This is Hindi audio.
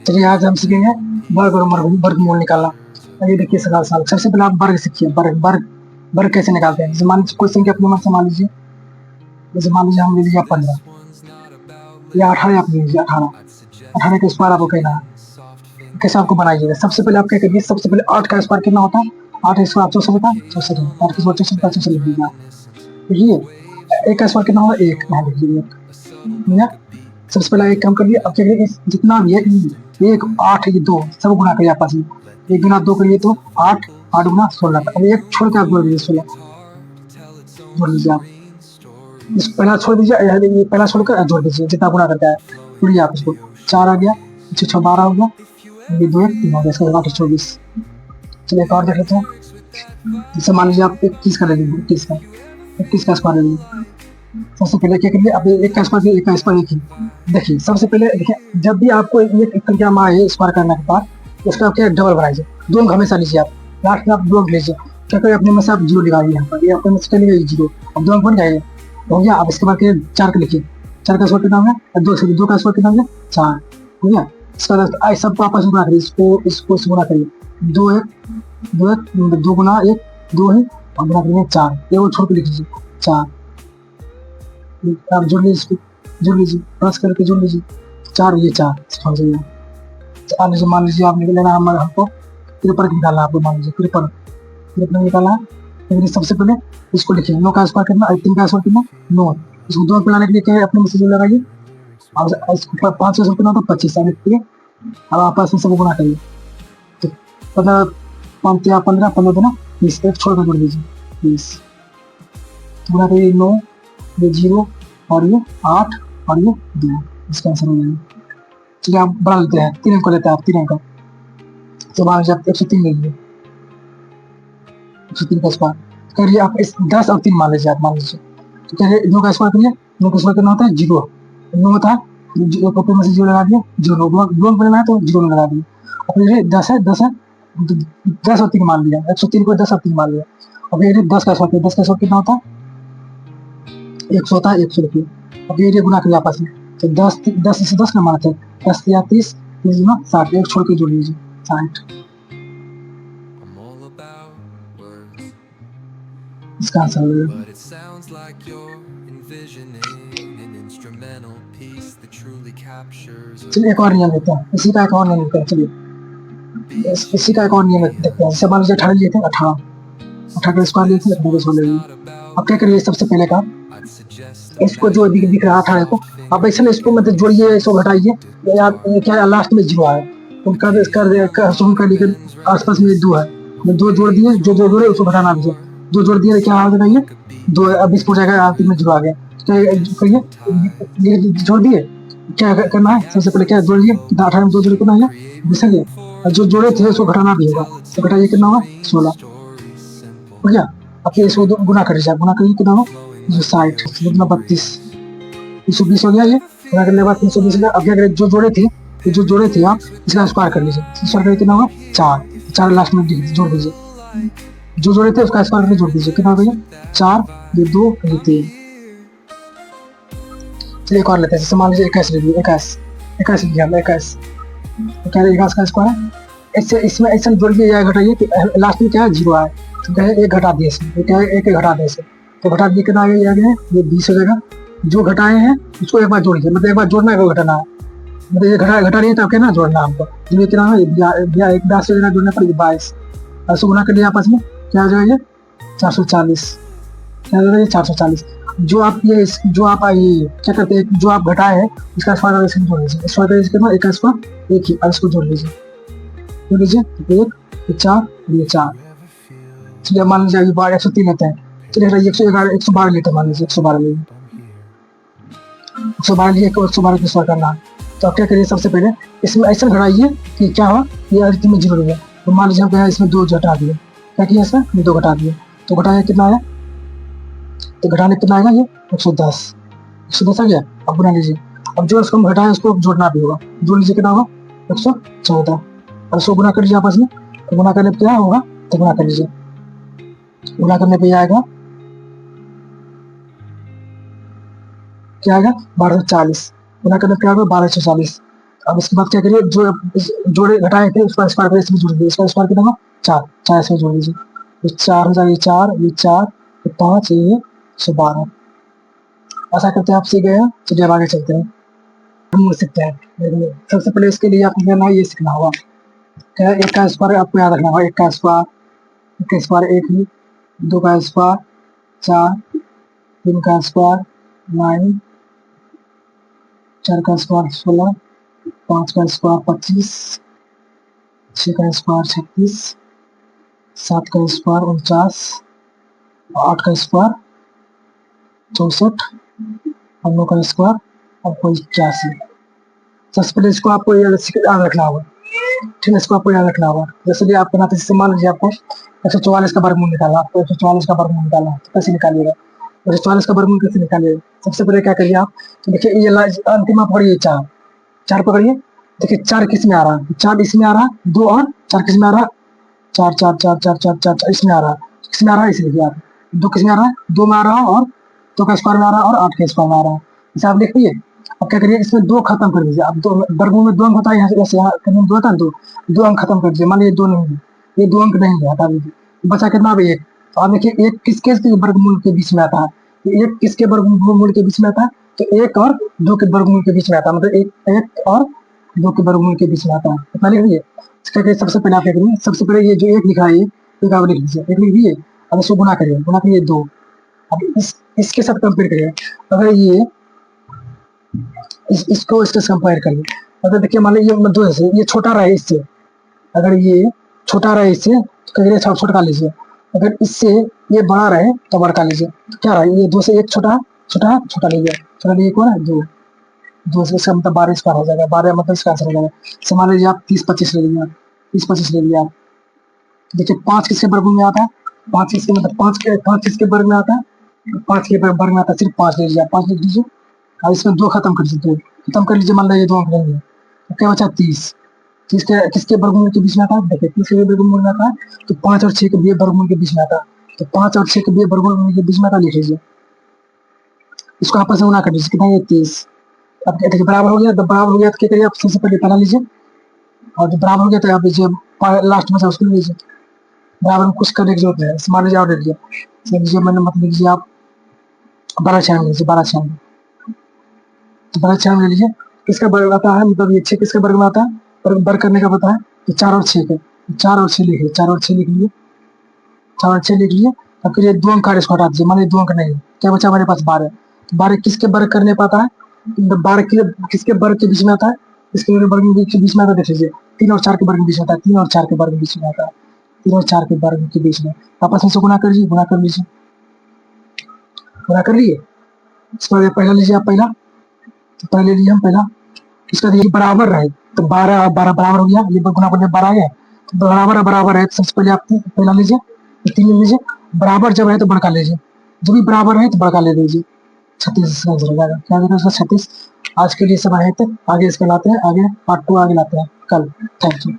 चलिए आज हम सीखेंगे वर्ग और वर्गमूल निकालना। ये देखिए सवाल सबसे पहले आप वर्ग सीखिए। वर्ग कैसे निकालते हैं। जैसे मान लीजिए कोई संख्या अपने मन से मान लीजिए, जैसे मान लीजिए हम ले लीजिए 15 या 18 आप ले लीजिए 18 का स्क्वायर आपको कहना है। कैसे आपको बनाइएगा, सबसे पहले आप क्या करिए, सबसे पहले 8 का स्क्वायर कितना होता है, 8 का स्क्वायर 64 होता है, 64 8 का स्क्वायर 64 64 लिख दीजिए। देखिए 1 का स्क्वायर कितना होगा, 1 यहाँ लिख दीजिए। सबसे पहले एक काम करिए, अब क्या करिए जितना भी है 1 8 ये 2 सब गुणा करिए आपस में। 1 गुना 2 करिए तो 8 8 गुना 16। अब एक छोड़ के आप जोड़ दीजिए 16 जोड़ लीजिए आप। इस पहला छोड़ दीजिए, ये पहला छोड़कर जोड़ दीजिए जितना गुणा करता है। जोड़िए आप इसको, 4 आ गया, 6 12 हो गया, ये 2 1 3 हो गया, इसका 8 24। चलिए एक और देख लेते हैं। जैसे मान लीजिए आप 21 का ले लीजिए, 21 का स्क्वायर ले लीजिए। सबसे पहले क्या करिए, अब 1 का स्क्वायर 1 का स्क्वायर एक ही। देखिए सबसे पहले देखिए, जब भी आपको एक संख्या में आए स्क्वायर करने के बाद उसका क्या डबल बनाइए, दोनों हमेशा लीजिए आप। लास्ट में आप दो लीजिए, क्या करिए अपने में से आप जीरो लगाइए यहाँ पर, ये अपने में से चलिए जीरो, अब दोनों बन जाएगा, हो गया। अब इसके बाद 4 का लिखिए, 4 का स्क्वायर कितना है, 2 का स्क्वायर कितना है 4, हो गया। इसका बाद सबको आपस में गुणा करिए, इसको गुणा करिए, 2 1 2 गुना 1 2 है, और गुणा करिए 4, ये वो छोड़ के लिख लीजिए 4। आप जोड़ लीजिए, इसको जोड़ लीजिए, प्लस करके जोड़ लीजिए 4 ये 4 समझ गए। मान लीजिए आप निकल लेना, हमको तिरपन निकालना है, आपको मान लीजिए तिरपन निकालना है। लेकिन सबसे पहले इसको लिखिए, 9 का स्क्वायर कितना, 3 का स्क्वायर कितना 9, इसको 2 बनाने के लिए क्या है अपने में से जो लगाइए, और इसको 5 का स्क्वायर कितना होता 25 लिखिए। अब आपस में सब गुणा करिए, तो 15 15 15 देना 20, एक छोड़ कर जोड़ दीजिए 20, गुणा करिए 9 ये 0 और ये 8 और ये 2, इसका आंसर हो जाएगा। चलिए आप बढ़ा लेते हैं, 3 अंक लेते हैं आप, 3 अंक तो मान लीजिए आप 103 ले लीजिए, 103 का स्क्वायर करिए आप। इस 10 और 3 मान लीजिए आप, मान लीजिए तो करिए 9 का स्क्वायर करिए, 9 का स्क्वायर कितना होता है 0, 9 होता है, ऊपर में से 0 लगा दिए, 0 ब्लॉक बनाना है तो 0 लगा दिए। और फिर 10 है 10 और 3 मान लिया, 103 को 10 और 3 मान लिया। और फिर 10 का स्क्वायर, 10 का स्क्वायर कितना होता है 100 होता है, 100 लिखिए। अब ये गुना करिए आपस में, तो 10 से 10 ना मानते हैं, 10 या 30 गुना 60, एक छोड़ के जोड़ लीजिए 60, इसका आंसर हो गया। चलिए एक और नियम लेते हैं, इसी का एक और नियम लेते हैं। चलिए इसी का एक और नियम देखते हैं। जैसे मान लीजिए 18 लिए थे, 18 का स्क्वायर लिए थे, 18 का स्क्वायर ले लीजिए। अब क्या करिए, सबसे पहले का इसको जो दिख रहा 18 को, अब ऐसे इसको मतलब जोड़िए, इसको घटाइए, क्या लास्ट में 0 है उनका लेकर आसपास में 2 है, 2 जोड़ दिए, जो जोड़े उसको घटाना दीजिए, 2 जोड़ दिए क्या आ जाएगा 2, अब इस हो जाएगा, आखिर में 0 आ गया। करिए जोड़ दिए, क्या करना है सबसे पहले क्या जोड़िए, 18 में 2 जोड़े कितना है 20 है, और जो जोड़े थे उसको घटाना भी होगा, तो घटाइए कितना होगा 16, हो गया। अब फिर इसको गुना करिए, गुना करिए कितना होगा 60 कितना 32, 120 हो गया। ये गुना करने के बाद 320 हो गया। अब क्या करें, जो जोड़े थे आप इसका स्क्वायर कर लीजिए, स्क्वायर करके कितना होगा 4 लास्ट में जोड़ दीजिए, जो जोड़े थे उसका स्क्वायर करके जोड़ दीजिए, कितना हो गया 4 ये 2 ये 3। चलिए एक और लेते हैं, जैसे मान लीजिए 21 ले लीजिए, 21 लिया हमने 21 का स्क्वायर है। इससे इसमें ऐसा जोड़िए या घटाइए कि लास्ट में क्या है 0 आए, तो क्या है 1 घटा दिए इसमें, क्या है 1 घटा दिए इसे, तो घटा दिए कितना आ गया ये 20 हो जाएगा। जो घटाए हैं उसको एक बार जोड़िए, मतलब एक बार जोड़ना है घटाना है, मतलब ये घटा नहीं है तो क्या ना जोड़ना हमको, ये कितना है 22 से जोड़ना पड़ेगा 22, और उसको गुना कर लिया आपस में क्या हो जाएगा 440, क्या हो जाएगा 440। जो आप ये क्या करते हैं, जो आप घटाए हैं इसका स्क्वायर इसको जोड़ लीजिए, स्क्वायर कितना 1 का स्क्वायर 1 ही, और इसको जोड़ लीजिए 1 4 ये 4। चलिए मान लीजिए 103 लेते हैं, चलिए 112 लेते हैं, मान लीजिए 112 लिए 112 लिए 112 का स्क्वायर करना है। तो आप क्या करिए, सबसे पहले इसमें ऐसा घटाइए कि क्या हो ये अंतिम में 0 हो गया, तो मान लीजिए हम क्या इसमें 2 घटा दिए, क्या किया इसमें 2 घटा दिए, तो घटाया कितना आया, तो घटाने कितना आएगा ये 110 आ गया। अब बना लीजिए, अब जो इसको हम घटाए उसको जोड़ना भी होगा। जोड़ लीजिए कितना होगा 114 और इसको गुना कर लीजिए आपस में। तो गुना करने पे क्या होगा, तो गुना कर लीजिए, गुना करने पे आएगा क्या आएगा 1240, गुना करने पे क्या होगा 1240। अब इसके बाद क्या करिए, जो जोड़े घटाए थे उसका स्क्वायर करिए, इसमें जोड़ दीजिए। इसका स्क्वायर कितना होगा 4, 4 इसमें जोड़ दीजिए। ये 4 हो जाएगा, ये 4, ये 4, ये 5, ये 112। ऐसा करते हैं आप सीख गए हैं। चलिए अब आगे चलते हैं, हम सीखते हैं। सबसे पहले इसके लिए आपको क्या ये सीखना होगा, क्या एक का स्क्वायर आपको याद रखना होगा। एक का स्क्वायर, एक का स्क्वायर एक ही, दो का स्क्वायर 4, तीन का स्क्वायर 9, चार का स्क्वायर 16, 5 का स्क्वायर 25, 6 का स्क्वायर 36, 7 का स्क्वायर 49, 8 का स्क्वायर 64 और 9 का स्क्वायर आपको 81। सबसे पहले इसको आपको याद रखना होगा, ठीक है। इसको आपको याद रखना होगा। जैसे भी आप बनाते हैं, मान लीजिए आपको 144 का वर्गमूल निकालना, आपको 144 का वर्गमूल निकालना है, तो कैसे निकालिएगा 144 का वर्गमूल कैसे निकालिएगा। सबसे पहले क्या करिए आप, तो देखिए ये अंतिम आप पकड़िए 4, 4 पकड़िए। देखिए 4 किस में आ रहा है, 4 इसमें आ रहा है, 2 और 4 किस में आ रहा है, 4 4 4 4 4 4 4 इसमें आ रहा है, किसमें आ रहा है, इसे लिखिए आप। 2 किस में आ रहा है, 2 में आ रहा है, और 2 का स्क्वायर में आ रहा है, और 8 का स्क्वायर में आ रहा है। इसे आप लिख लीजिए। अब क्या करिए, इसमें 2 खत्म कर दीजिए आप। 2 वर्गमूल में 2 अंक होता है, यहाँ से यहाँ 2 होता है, 2 अंक खत्म कर दीजिए। मान लीजिए 2 नहीं है, ये 2 अंक नहीं है, हटा दीजिए। बचा कितना भाई 1। तो आप देखिए 1 किसके वर्गमूल के बीच में आता है, 1 किसके वर्गमूल के बीच में आता है, तो 1 और 2 के वर्गमूल के बीच में आता है, मतलब 1 और 2 के वर्गमूल के बीच में आता है। कितना लिख लीजिए। सबसे पहले आप लिख, सबसे पहले ये जो 1 लिखा है, ये आप लिख लीजिए, 1 लिख लीजिए। अब इसको गुना करिए, गुना करिए 2। अब इसके साथ कंपेयर करिए, अगर ये इसको इसके कंपेयर करिए। अगर देखिए मान लीजिए ये 2 से ये छोटा रहे इससे, अगर ये छोटा रहे इससे तो करिए छोटा लीजिए। अगर इससे ये बड़ा रहे तो बड़ा कर लीजिए। तो क्या रहा, ये 2 से 1 छोटा छोटा छोटा लीजिए, छोटा लीजिए कौन है 2, 2 से इसका मतलब 12 स्क्वायर हो जाएगा, 12 मतलब इसका आंसर हो जाएगा। से मान लीजिए आप 30 25 ले लीजिए, आप 30 25 ले लीजिए आप। देखिए 5 किसके वर्ग में आता है, 5 किसके मतलब 5 किसके वर्ग में आता है, 5 के वर्ग में आता है, सिर्फ 5 ले लीजिए, 5 लिख लीजिए। अब इसमें 2 खत्म कर दीजिए, 2 खत्म कर लीजिए। मान लीजिए 2 अंक नहीं है, तो क्या बचा 30। किसके वर्गमूल के बीच में आता है, देखिए 30 के वर्गमूल में आता है, तो 5 और 6 के वर्गमूल के बीच में आता है। तो 5 और 6 के वर्गमूल के बीच में आता, लिख लीजिए। इसको आपस में गुना कर दीजिए, कितना है 30। अब देखिए बराबर हो गया, तो बराबर हो गया तो क्या करिए आप, सबसे पहले पहला लीजिए, और जब बराबर हो गया तो आप लीजिए लास्ट में से उसको लीजिए। बराबर में कुछ करने की जरूरत है, मान लीजिए और ले लीजिए, मैंने मतलब लीजिए आप 12 लीजिए, 12 तो 12 ले लीजिए। किसका वर्ग आता है, मतलब ये 6 किसके वर्ग में आता है, वर्ग करने का पता है, तो 4 और 6 के, 4 और 6 लिखिए, 4 और 6 लिख लीजिए, 4 और 6 लिख लीजिए। अब फिर ये 2 अंक का इसको हटा दीजिए, मान लीजिए 2 अंक नहीं है, क्या बचा हमारे पास 12। तो 12 किसके वर्ग करने पाता है, 12 किसके वर्ग के बीच में आता है, इसके वर्ग के बीच में आता है, देख लीजिए 3 और 4 के वर्ग के बीच में आता है, 3 और 4 के वर्ग के बीच में आता है, 3 और 4 के वर्ग के बीच में। आपस में से गुना कर लीजिए, गुना कर लीजिए, गुना कर लिए। इसमें पहला लीजिए आप, पहला तो पहले लीजिए हम पहला, इसका देखिए बराबर रहे तो 12 12 बराबर हो गया, ये गुना करने 12 आ गया, तो बराबर बराबर है, तो सबसे पहले आप पहला लीजिए, 3 ले लीजिए। बराबर जब है तो बड़का लीजिए, जब भी बराबर है तो बड़का ले लीजिए। 36 इसका आंसर हो जाएगा, क्या देगा उसका 36। आज के लिए सब आए तक, आगे इसका लाते हैं, आगे पार्ट 2 आगे लाते हैं कल। Thank you.